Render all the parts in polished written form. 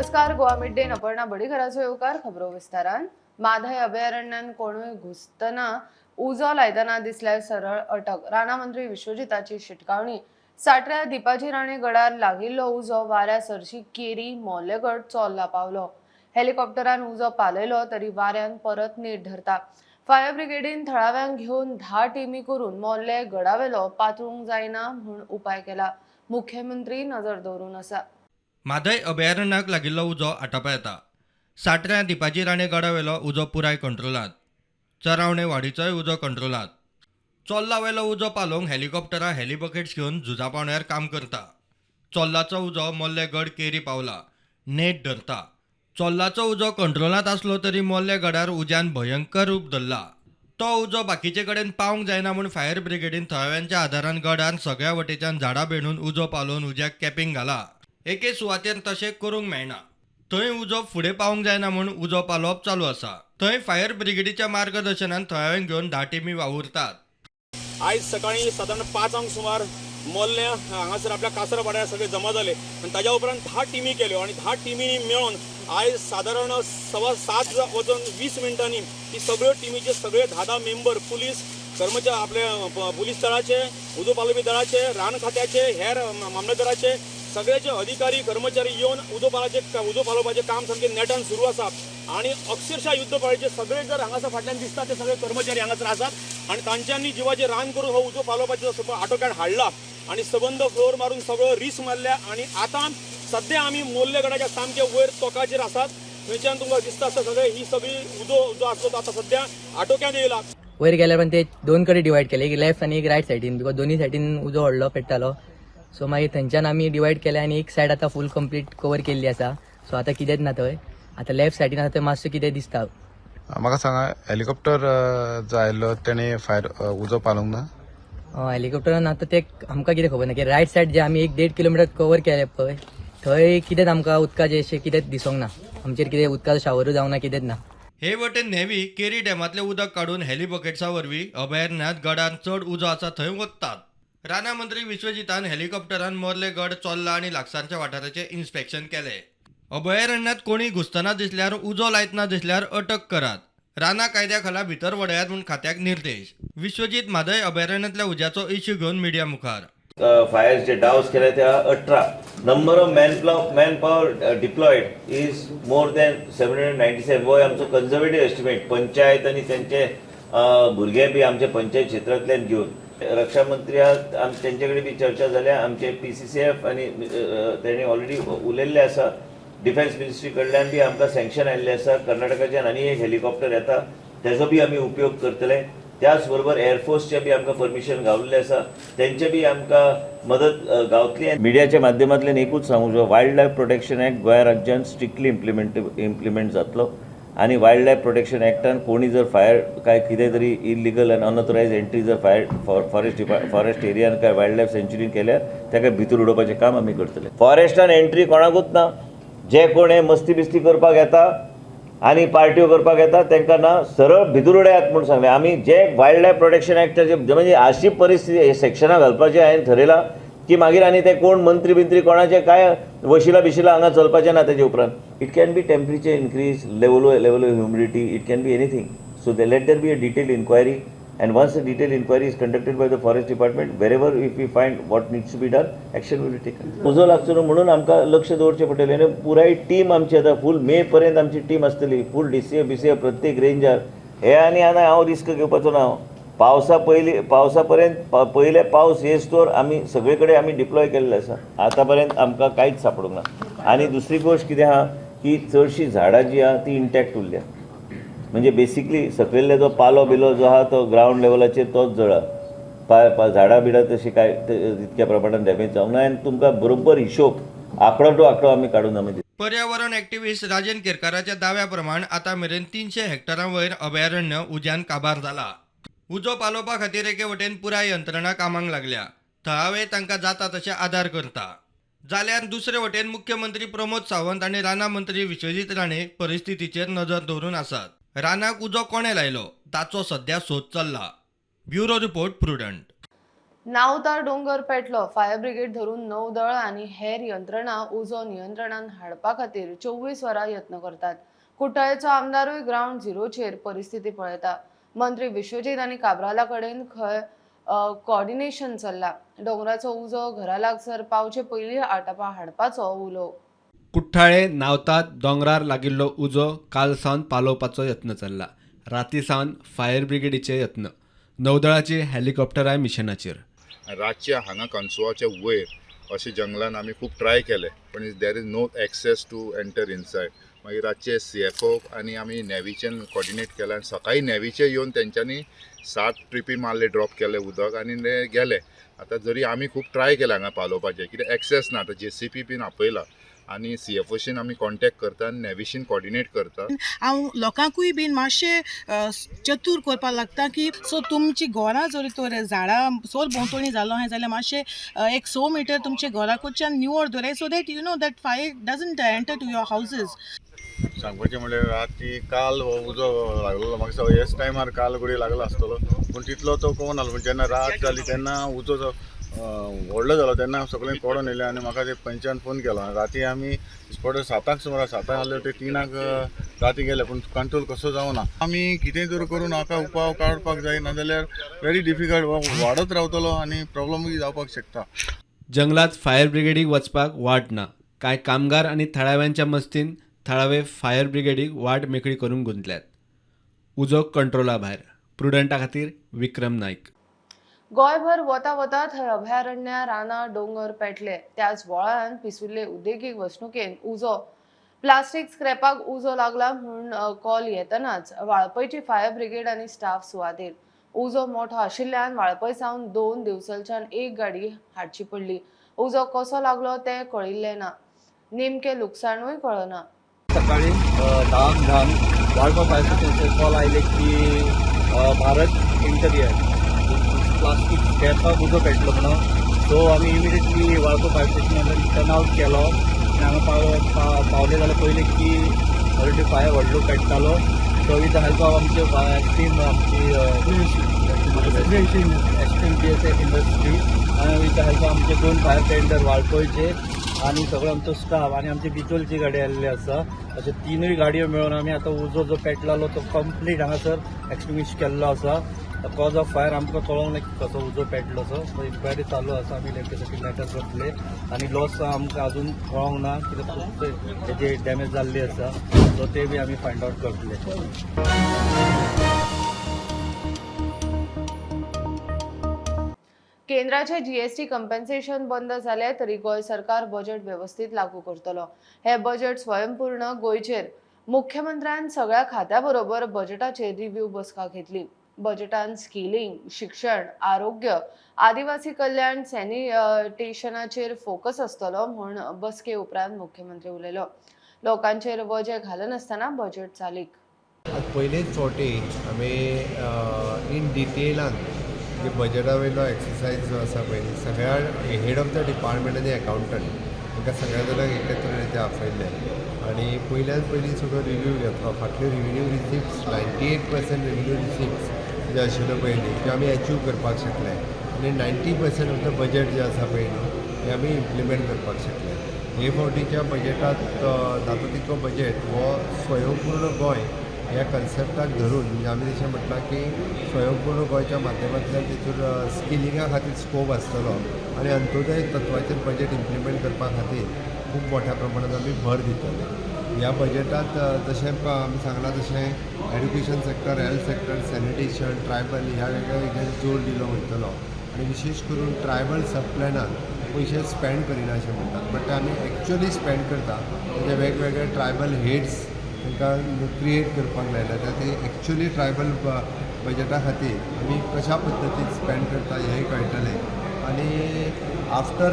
नमस्कार, Goa mid day Aparna बडीघराचो येवकार. खबरो विस्तारान. माधय अभयारण्यान कोणूय घुसतना उजो लायतना दिसल्यार सरळ अटक. राणा मंत्री विश्वजिताची शिटकावणी. साटऱ्या दिपाजी राणे गडार लागिल्लो उजो वाऱ्या सरशी केरी मोल्लेगड चोल्ला पावलो. हेलिकॉप्टरान उजो पालयलो तरी वाऱ्यान परत नीट धरता. फायर ब्रिगेडीन थळाव्यांक घेवन 10 टीमी करून मोल्ले गडावेलो पातळूंक जायना म्हूण उपाय केला. मुख्यमंत्री नजर दवरून आसा. माधय अभयारण्याक लागिल्लो उजो आटोपा येता. साटऱ्या दिपाजी राणे गडावेलो उजो पुराय कंट्रोलात. चरावणे वाडीचोय उजो कंट्रोलात. चोल्लावेलो उजो पालोवंक हेलिकॉप्टरां हेलिबकेट्स घेवन झुजा पावण्यार काम करता. चोल्लाचो उजो मोल्ले गड केरी पावला. नेट धरता. चोल्लाचो उजो कंट्रोलात आसलो तरी मोल्ले गडार उज्यान भयंकर रूप धरला. तो उजो बाकीचे कडेन पावंक जायना म्हूण फायर ब्रिगेडीन थळाव्यांच्या आदारान गडान सगळ्या वटेच्यान झाडां बेणून उजो पालोवन उज्याक कॅपिंग घाला. एके सुवातेर तशें करूंक मेळना. थंय उजो फुडें पावंक जायना म्हूण उजो पालोवप चालू आसा. थंय फायर ब्रिगेडीच्या मार्गदर्शनान थळाव्यांक घेवन 10 टीमी वावुरतात. आज सकाळी साधारण 5 सुमार मोल्ले हांगासर आपल्या कासर वाड्यार सगळे जमा जाले आनी ताज्या उपरांत 10 टीमी केल्यो आनी 10 टीमींनी मेळून आज साधारण 7:15 वाजून 20 मिनटांनी ही सगळ्यो टीमीचे सगळे 10 मेंबर पुलीस कर्मचारी आपले पुलीस दळाचे, उजो पालोवपी दळाचे, रान खात्याचे, हेर मामलेदाराचे सगळेचे अधिकारी कर्मचारी येवन उजो पालोवपाचें काम सामकें नेटान सुरू आसा आनी अक्षरशः युद्धपाळीचे सगळे जर हांगासर फाटल्यान दिसता ते सगळे कर्मचारी हांगासर आसात आनी तांच्यांनी जिवाचे रान करून हो उजो पालोवपाचो आटोक्यात हाडला आनी सबंद फ्लोर मारून सगळो रिस मारल्या आनी आतां सध्या आमी मोल्ले गडाच्या सामके वयर तोकाचेर आसात. थंयच्यान तुमकां दिसता आसता सगळे ही सगळी उजो आसलो तो आतां सध्या आटोक्यांत येयला. वयर गेल्यार पण ते दोन कडे डिवायड केले, एक लेफ्ट आनी एक रायट सायडीन, बिकॉज दोन्ही सायडीन उजो व्हडलो पेट्टालो. सो मागीर थंयच्यान आमी डिवायड केले आनी एक सायड आतां फूल कंप्लीट कवर केल्ली आसा. सो आतां कितेंच ना थंय. आतां लेफ्ट सायडीन आतां थंय मातसो कितें दिसता. म्हाका सांगा, हेलिकॉप्टर जो आयिल्लो तेणे फायर उजो पालूंक ना? हेलिकॉप्टरान आतां ते आमकां कितें खबर ना की रायट सायड जे आमी 1.5 किलोमिटर कवर केले पळय थंय कितेंच आमकां उदकाचें अशें कितेंच दिसोंक ना. आमचेर कितें उदकाचो शावरूय जावंक ना, कितेंच ना. हे वटेन नेव्ही केरी डॅमातले उदक काडून हेलिबकेट्सा वरवीं अभयारण्यात गडान चड उजो आसा थंय वतात. राणा मंत्री विश्वजितान हेलिकॉप्टरान मोर्ले गड चोल्ला आनी लागसारच्या वाठाराचें इन्स्पेक्शन केलें. अभयारण्यात कोणी घुसतना दिसल्यार उजो लायतना दिसल्यार अटक करात. राना कायद्या खाला भितर वडयात म्हूण खात्याक निर्देश. विश्वजीत माधय अभयारण्यातल्या उज्याचो इश्यू घेवन मिडिया मुखार. फायर जे डाउस केले त्या 18 number of man power deployed is more than 797. वो आमचो कन्झर्वेटिव्ह एस्टिमेट. पंचायत आनी तेंचे भुरगे बी आमच्या पंचायत क्षेत्रांतल्यान घेवन रक्षा मंत्री तेंचे कडेन बी चर्चा जाल्या. आमचे PCCF आनी तेणी ऑलरेडी उलयल्ले आसा. डिफेन्स मिनिस्ट्री कडल्यान बी आमकां सँक्शन आयिल्लें आसा. कर्नाटकाच्यान आनी एक हेलिकॉप्टर येता, तेजो बी आमी उपयोग करतले. त्याच बरोबर एअरफोर्सचे बी आमकां परमिशन गावल्लें आसा, तेंचे बी आमकां मदत गावतली. मिडियाच्या माध्यमांतल्यान एकूच सांगूं जाय, वायल्ड लायफ प्रोटेक्शन एक्ट गोंया राज्यान स्ट्रिक्टली इम्प्लिमेंट जातलो आनी वायल्ड लायफ प्रोटेक्शन एक्टान कोणी जर फायर काय कितें तरी इलिगल आनी अनऑथोरायज एंट्री जर फायर फॉरेस्ट एरियान काय वायल्ड लायफ सेंच्युरीन केल्यार ताका भितर उडोवपाचें काम आमी करतले. फॉरेस्टान एंट्री कोणाकूच ना. जे कोण हे मस्ती बिस्ती करपाक येता आनी पार्ट्यो करपाक येता तांकां ना, सरळ भितर उडयात म्हूण सांगलें आमी. जे वायल्ड लायफ प्रोटेक्शन एक्टाचे म्हणजे अशी परिस्थिती हे सेक्शनां घालपाचें हांवें ठरयलां की मागीर आनी ते कोण मंत्री बिंत्री कोणाचे काय वशिला बिशिला हांगा चलपाचें ना. तेजे उपरांत it can be temperature increase, level of humidity, it can be anything. So they let there be a detailed inquiry and once a detailed inquiry is conducted by the forest department, wherever if we find what needs to be done, action will be taken. उजो लागचो न्हू म्हणून आमकां लक्ष दवरचें पडटलें आनी पुराय team आमची आतां फूल मे पर्यंत आमची टीम आसतली. फूल DCF BCF प्रत्येक रेंजार हे आनी हांव रिस्क घेवपाचो ना. पावसा पर्यंत पयले पावस येस्तोर आमी सगळे कडेन आमी डिप्लॉय केल्ले आसा. आतां पर्यंत आमकां कांयच सापडूंक ना. आनी दुसरी गोश्ट कितें आहा की चडशी झाडां जी आहा ती इंटॅक्ट उरल्या. म्हणजे बेसिकली सकयल्ले जो पालो बिलो जो आहा तो ग्रावंड लेवलाचेर तोच जळा. झाडां बिडां तशी काय तितक्या प्रमाणात डॅमेज जावंक ना. आनी तुमकां बरोबर हिशोब आंकडो टू आंकडो आमी काडून आमी. पर्यावरण एक्टिव्हिस्ट राजन केरकाराच्या दाव्या प्रमाण आतां मेरेन 300 हेक्टरां वयर अभयारण्य उज्यान काबार जाला. उजो पालोवपा खातीर एके वटेन पुराय यंत्रणा कामाक लागल्या. थळावे तांकां जाता तशे आदार करता. जाल्यार दुसरे वटेन मुख्यमंत्री प्रमोद सावंत आनी राना मंत्री विश्वजीत राणे परिस्थितीचेर नजर दवरून आसात. रानाक उजो कोणे लायलो ताचो सध्या सोद चल्ला. Bureau report prudent. नावतार डोंगर पेटलो. फायर ब्रिगेड धरून नौदळ आणि हेर यंत्रणा उजो नियंत्रणात हाडपा खातीर 24 वरां यत्न करतात. कुट्टाळेचो आमदारूय ग्राउंड झिरोचेर परिस्थिती पळयता. मंत्री विश्वजीत आनी काब्राला कडेन खंय कोऑर्डिनेशन चल्ला. डोंगराचो उजो घरा लागसर पावचे पयलीं आटापा हाडपाचो उलो. कुठ्ठाळे नावतात दोंगरार लागिल्लो उजो काल सावन पालोवपाचो यत्न चल्ला. राती सावन फायर ब्रिगेडीचे यत्न, नौदळाची हेलिकॉप्टराय मिशनाचेर. रातच्या हांगा कन्सुवाच्या वयर अशें जंगलान आमी खूब ट्राय केले पण there is no access to enter inside. मागीर रातचे CFO आनी आमी नेवीच्यान कोऑर्डिनेट केले आनी सकाळी नेवीचे येवन तेंच्यांनी 7 ट्रिपी मारले, ड्रॉप केले उदक आनी ते गेले. आतां जरी आमी खूब ट्राय केले हांगा पालोवपाचें कित्याक एक्सेस ना. आतां JCB बीन आपयला आनी CFOशीन आमी कॉन्टेक्ट करता आनी नेवीशीन कोऑर्डिनेट करता. हांव लोकांकूय बीन मातशें चतूर करपाक लागता की सो तुमची घरां जरी तर झाडां सोर भोंवतणी जालो हांवें जाल्यार मातशें 100 मिटर तुमचे घरा कडच्यान निवळ दवराय so that you know that fire doesn't enter to your houses. सांगपाचें म्हणल्यार राती काल हो उजो लागलेलो म्हाका दिसता हेच टायमार काल घडये लागलो आसतलो पूण तितलो तो कळून आसलो. पूण जेन्ना रात जाली तेन्ना उजो जो व्हडलो जालो तेन्ना सगळें पडून येयलें आनी म्हाका ते पंचान फोन केलो. राती आमी दिसपट्टे 7 सुमार 7 जाले ते 3 राती गेले पूण कंट्रोल कसो जावना. आमी कितेंय तर करून हाका उपाव काडपाक जाय नाजाल्यार व्हेरी डिफिकल्ट वाडत रावतलो आनी प्रॉब्लमूय जावपाक शकता. जंगलात फायर ब्रिगेडीक वचपाक वाट ना. कांय कामगार आनी थळाव्यांच्या मस्तीन थळावे फायर ब्रिगेडीक वाट मेकळी करून गुंतल्यात. उजो कंट्रोला भायर. प्रुडंटा खातीर विक्रम नायक. गोंयभर वता वता थंय अभयारण्या रानां डोंगर पेटले. त्याच वेळान पिसुल्ले उद्देगीक वसणुकेन उजो प्लास्टीक स्क्रॅपाक उजो लागला म्हूण कॉल येतनाच वाळपयची फायर ब्रिगेड आनी स्टाफ सुवातेर. उजो मोठो आशिल्ल्यान वाळपय सावन 2 दिवसांच्यान 1 गाडी हाडची पडली. उजो कसो लागलो तें कळिल्लें ना. नेमकें लुकसाणूय कळना. सकाळी 10 वाळपा फायर स्टेशनचेर कॉल आयले की भारत इंटरियर प्लास्टीक स्क्रॅपाक उजो पेटलो म्हणून. सो आमी इमिडिएटली वाळपा फायर स्टेशनान टर्न आउट केलो आनी हांगा पावले जाल्यार पयले की ऑलरेडी फायर व्हडलो पेट्टालो. So with the help of आमचे टीम आमची एक्सट्रीम BSF इंडस्ट्री आनी विथ द हेल्प ऑफ आमचे 2 फायर टेंडर वाळपयचे आनी सगळो आमचो स्टाफ आनी आमची बिचोलची गाडी आयिल्ली आसा. अशे 3 गाडयो मेळून आमी आतां उजो जो पेटलालो तो कंप्लीट हांगासर एक्सटिंग्विश केल्लो आसा. कॉज ऑफ फायर आमकां कळोंक ना कसो उजो पेटलो सो इन्क्वायरी चालू आसा. आमी इलेक्ट्रिसिटी मॅटर करतले आनी लॉस आमकां अजून कळोंक ना कित्याक खूब तेजे डॅमेज जाल्ली आसा सो ते बी आमी फायंड आउट करतले. केंद्राचे GST कंपेन्सेशन बंद जाले तरी गोंय सरकार बजेट व्यवस्थित लागू करतलो. हे बजेट स्वयंपूर्ण गोंयचेर मुख्यमंत्र्यान सगळ्या खात्या बरोबर बजेटाचेर रिव्ह्यू बसका घेतली. बजेटान स्किलिंग, शिक्षण, आरोग्य, आदिवासी कल्याण, सॅनिटेशनाचेर फोकस आसतलो म्हूण बसके उपरांत मुख्यमंत्री लोकांचेर वजे घालनासतना बजेट चालीक. पयलेच फावटी आमी इन डिटेलान जे बजेटा वयलो एक्सरसायज जो आसा पळय सगळ्या हेड ऑफ द डिपार्टमेंट आनी अकावंटंट तांकां सगळ्या जाणांक एकत्र रित्या आपयल्ले आनी पयल्यान पयलीं सगळो रिव्ह्यू घेतलो. फाटल्यो रिव्हेन्यू रिसिप्ट्स 98% रिव्हेन्यू रिसिप्ट्स जे आशिल्ले पयलीं ते आमी अचीव करपाक शकले आनी 90% ऑफ द बजेट जे आसा पळय ते आमी इम्प्लिमेंट करपाक शकले. हे फावटीच्या बजेटांत जाता तितलो बजेट हो स्वयंपूर्ण गोंय ह्या कन्सेप्टाक धरून म्हणजे आमी जशें म्हटलां की स्वयंपूर्ण गोंयच्या माध्यमांतल्यान तितूर स्किलिंगा खातीर स्कोप आसतलो आनी अंत्योदय तत्वाचेर बजेट इम्प्लिमेंट करपा खातीर खूब मोठ्या प्रमाणांत आमी भर दितले. ह्या बजेटांत जशें आमी सांगलां तशें education sector, health sector, sanitation, tribal ह्या वेगळ्या वेगळ्या जोर दिलो वयतलो आनी विशेश करून ट्रायबल सब प्लॅनान पयशे स्पेंड करिना अशें म्हणटात बट आमी एक्चुअली स्पेंड करता म्हणजे वेगवेगळे ट्रायबल हेड्स तांकां क्रिएट करपाक लायला ते एक्चुअली ट्रायबल बजेटा खातीर आमी कशा पद्दतीन स्पेंड करता हेंय कळटलें आनी आफ्टर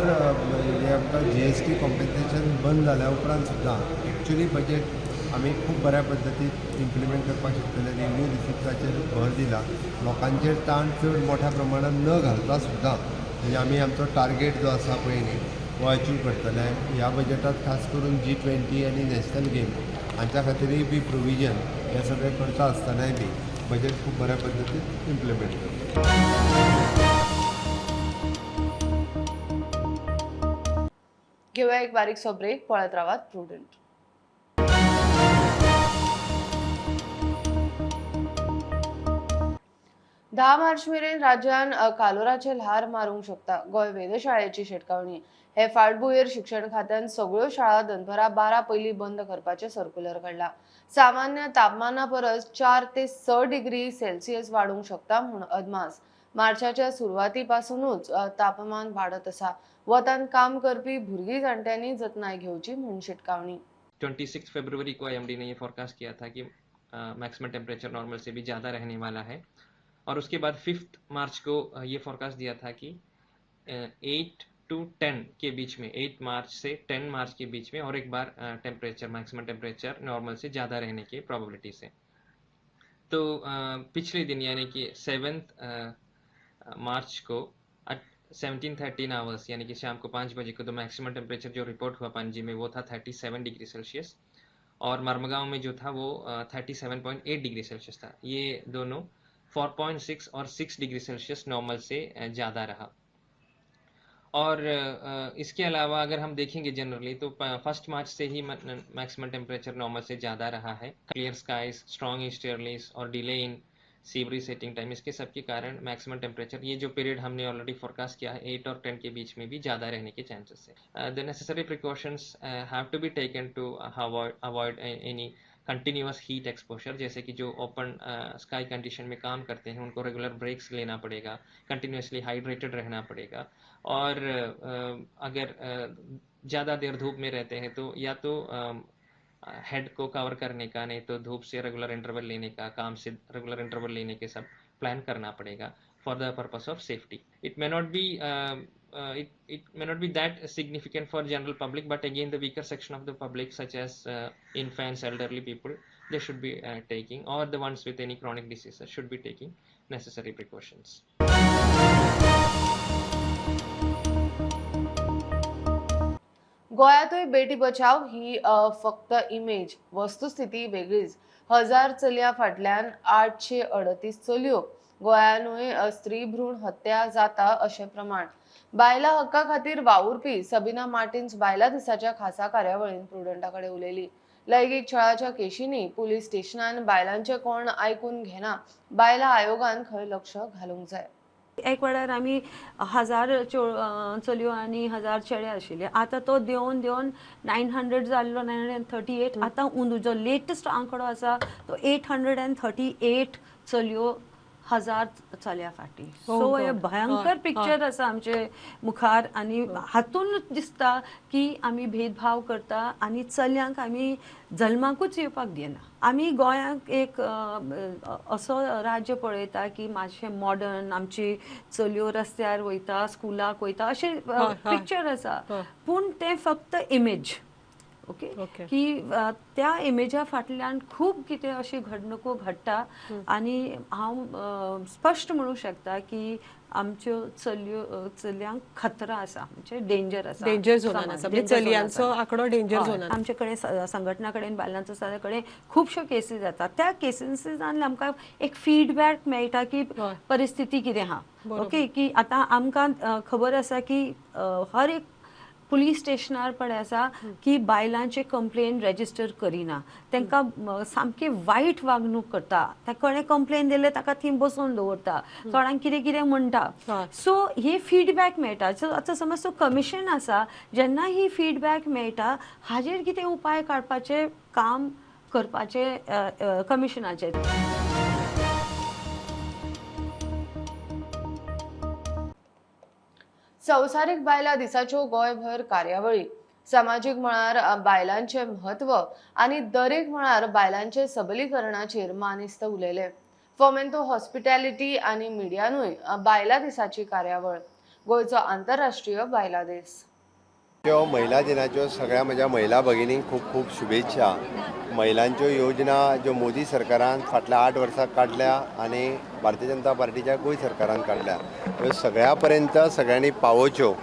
हे आमकां GST कॉम्पेन्सेशन बंद जाल्या उपरांत सुद्दां एक्चुअली बजेट आमी खूब बऱ्या पद्दतीन इम्प्लिमेंट करपाक शकतले. रिव्हेन्यू रिसिप्टाचेर भर दिला, लोकांचेर ताण चड मोठ्या प्रमाणात न घालता सुद्दां म्हणजे आमी आमचो टार्गेट जो आसा पळय न्ही हो अचीव करतले. ह्या बजेटांत खास करून G20 आनी नॅशनल गेम हांच्या खातीरय बी प्रोविजन हे सगळें करता आसतनाय बी बजेट खूब बऱ्या पद्दतीन इम्प्लिमेंट करता. घेऊया एक बारीकसो ब्रेक. पळत रावात प्रुडंट. धा मार्च मेरेन राज्यान कालोराचे ल्हार मारूंक शकता. गोंय वेधशाळेची शिटकावणी. हे फाटभुंयेर शिक्षण खात्यान सगळ्यो शाळा दनपारा 12 पयलीं बंद करपाचे सर्क्युलर काडला. सामान्य तापमाना परस 4 ते 6 डिग्री सेल्सियस वाडूंक शकता म्हूण अदमास. मार्चाच्या सुरवाती पासूनच तापमान वाडत आसा. वतान काम करपी भुरगीं जाणट्यांनी जतनाय घेवची म्हूण शिटकावणी. 26 फरवरी को आईएमडी ने ये फोरकास्ट किया था कि मैक्सिमम टेम्परेचर नॉर्मल से भी ज़्यादा रहने वाला है और उसके बाद 5 मार्च को ये फोरकास्ट दिया था कि 8 to 10 के बीच में 8 मार्च से 10 मार्च के बीच में और एक बार टेम्परेचर मैक्सिमम टेम्परेचर नॉर्मल से ज़्यादा रहने की प्रोबेबिलिटी से. तो पिछले दिन यानी कि 7 मार्च को 17:13 आवर्स यानी कि शाम को 5 बजे को तो मैक्सिमम टेम्परेचर जो रिपोर्ट हुआ पणजी में वो था 37 डिग्री सेल्सियस और मरमगांव में जो था वो 37.8 डिग्री सेल्सियस था. ये दोनों 4.6 और 6 डिग्री सेल्सियस नॉर्मल से ज़्यादा रहा. और इसके अलावा अगर हम देखेंगे जनरली तो 1 मार्च से ही मैक्सिमम टेम्परेचर नॉर्मल से ज़्यादा रहा है. क्लियर स्काइज, स्ट्रॉन्ग ईस्टर्लीज और डिले इन सीवरी सेटिंग टाइम, इसके सब के कारण मैक्सिमम टेम्परेचर ये जो पीरियड हमने ऑलरेडी फोरकास्ट किया है 8 और 10 के बीच में भी ज़्यादा रहने के चांसेस है. The necessary precautions have to be taken to avoid any continuous heat exposure. जैसे कि जो ओपन स्काई कंडीशन में काम करते हैं उनको रेगुलर ब्रेक्स लेना पड़ेगा, कंटिन्यूसली हाइड्रेटेड रहना पड़ेगा. और अगर ज़्यादा देर धूप में रहते हैं तो या तो हेड को कवर करने का, नहीं तो धूप से रेगुलर इंटरवल लेने का, काम से रेगुलर इंटरवल लेने के सब प्लान करना पड़ेगा for the purpose of safety. It may not be it may not be that significant for general public, but again the weaker section of the public such as infants, elderly people, they should be taking, or the ones with any chronic diseases should be taking necessary precautions. गोंयांतूय बेटी बचाव ही फक्त image. वस्तुस्थिती वेगळीच. 1000 चलयां फाटल्यान 838 चलयो. गोंयांतूय स्त्री भ्रूण हत्या जाता अशें प्रमाण. बायला हक्का खातीर वावुरपी सबिना मार्टिन्स बायला दिसाच्या खासा कार्यावळीन प्रुडंटा कडेन उलयली. लैंगीक छळाच्या केशींनी पुलीस स्टेशनान बायलांचे कोण आयकून घेना. बायला आयोगान खंय लक्ष घालूंक जाय. एक वेळार आमी 1000 चलयो आनी 1000 चेडे आशिल्ले. आतां तो देंवन 900 जाल्लो, 938. आतां जो लेटस्ट आंकडो आसा तो 838 चलयो 1000 चल्या फाटी. सो हे भयंकर पिक्चर आसा आमचे मुखार आनी हातूंत दिसता की आमी भेदभाव करता आनी चलयांक आमी जल्माकूच येवपाक दिना. आमी गोंयांक एक असो राज्य पळयता की मातशें मॉडर्न, आमची चलयो रस्त्यार वयता, स्कुलाक वयता, अशें पिक्चर आसा. पूण तें फक्त इमेज. ओके, की त्या इमेजा फाटल्यान खूब कितें अशी घडणुको घडटा आनी हांव स्पश्ट म्हणूंक शकता की आमच्यो चलयांक खतरा आसा, म्हणजे डेंजर आसा, डेंजर झोनान आसा. चलयांचो आंकडो डेंजर झोनान. आमचे कडेन संघटना कडेन बायलांचो सगळे कडेन खुबश्यो केसीस जातात. त्या केसींसान आमकां एक फीडबॅक मेळटा की परिस्थिती कितें आहा. ओके, की आतां आमकां खबर आसा की हर एक पुलीस स्टेशनार पळय आसा की बायलांचे कंप्लेन रजिस्टर करिना, तांकां सामकी वायट वागणूक करता. कोणें कंप्लेन दिले ताका थंय बसोवन दवरता, थोड्यांक कितें कितें म्हणटा. सो ही फीडबॅक मेळटा. सो आतां समज तो कमिशन आसा, जेन्ना ही फीडबॅक मेळटा हाजेर कितें उपाय काडपाचें काम करपाचें कमिशनाचें. संवसारीक बायला दिसाच्यो गोंयभर कार्यावळी. सामाजीक मळार बायलांचे म्हत्व आनी दरेक मळार बायलांचे सबलीकरणाचेर मानिस्त उलयले. फोमेंतो हॉस्पिटॅलिटी आनी मिडियानूय बायला दिसाची कार्यावळ. गोंयचो आंतरराष्ट्रीय बायला दीस. महिला दिनाच्यो सगळ्या म्हज्या महिला भगिनींक खूब खूब शुभेच्छा. महिलांच्यो योजना ज्यो मोदी सरकारान फाटल्या 8 वर्सां काडल्या आनी भारतीय जनता पार्टीच्या गोंय सरकारान काडल्या, ह्यो सगळ्या पर्यंत सगळ्यांनी पावोवच्यो.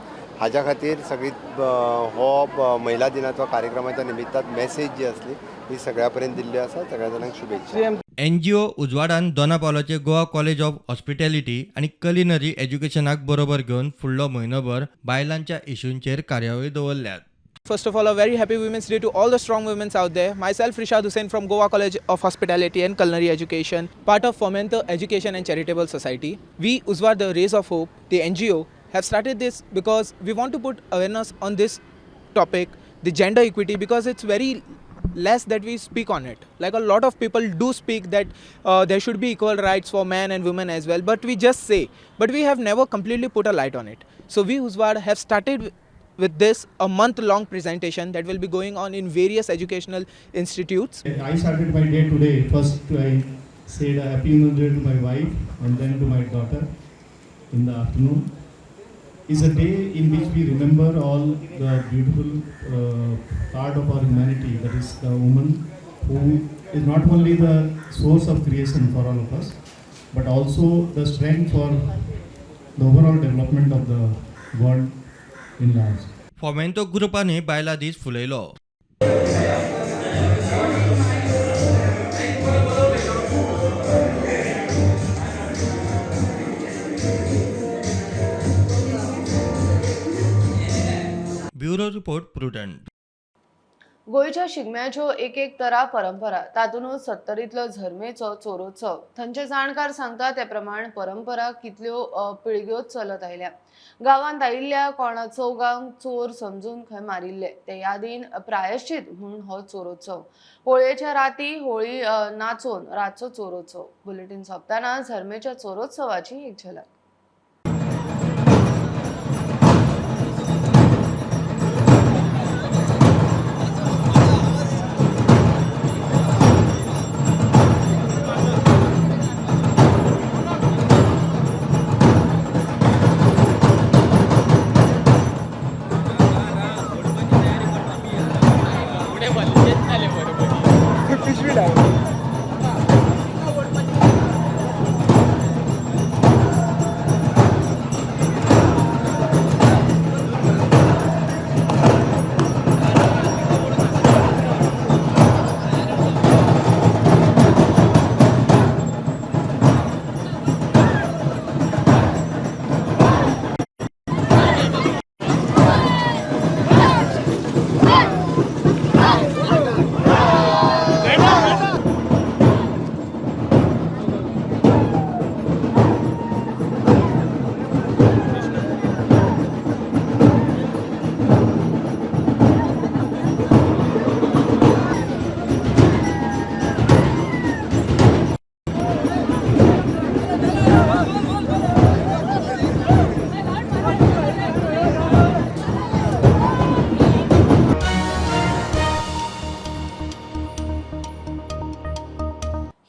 हाच्या खातीर सगळी हो महिला दिनाचो कार्यक्रमाच्या निमित्तान मेसेज जी आसली ही सगळ्या पर्यंत दिल्ली आसा. सगळ्या जाणांक शुभेच्छा. NGO उजवाडान दोना पावलाचे गोवा कॉलेज ऑफ हॉस्पिटॅलिटी आनी कलिनरी एज्युकेशनाक बरोबर घेवन फुडलो म्हयनोभर बायलांच्या इश्यूंचेर कार्यावळी दवरल्यात. First of all, a very happy Women's Day to all the strong women out there. Myself, Rishad Hussain from Goa College of Hospitality and Culinary Education, part of Fomento Education and Charitable Society. We, Uzwar the Rays of Hope, the NGO, have started this because we want to put awareness on this topic, the gender equity, because it's very less that we speak on it. Like a lot of people do speak that there should be equal rights for men and women as well, but we just say, but we have never completely put a light on it. So we, Uzwar, have started with this a month-long presentation that will be going on in various educational institutes. I started my day today. First, I said a happy New Year to my wife and then to my daughter in the afternoon. It's a day in which we remember all the beautiful part of our humanity, that is the woman, who is not only the source of creation for all of us, but also the strength for the overall development of the world in large. Fomento ग्रुपांनी बायला दीस फुलयलो. Bureau report Prudent. गोंयच्या शिगम्याच्यो एक तरा परंपरा, तातूंतच सत्तरींतलो झरमेचो चोरोत्सव. थंयचे जाणकार सांगता ते प्रमाण परंपरा कितल्यो पिळग्यो चलत आयल्या. गांवांत आयिल्ल्या कोणा चौगांक चोर समजून खंय मारिल्ले ते यादीन प्रायश्चित म्हणून हो चोरोत्सव. होळयेच्या राती होळी नाचोवन रातचो चोरोत्सव. बुलेटिन सोंपतना झरमेच्या चोरोत्सवाची एक झलक.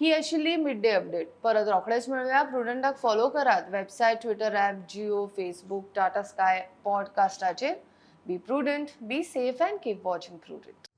ही आशिल्ली मिड डे अपडेट. परत रोखडेच मेळुया. प्रुडंटाक फॉलो करात. Website, Twitter app, Jio, Facebook, Tata Sky, पॉडकास्टाचेर. Be Prudent, be safe and keep watching prudent.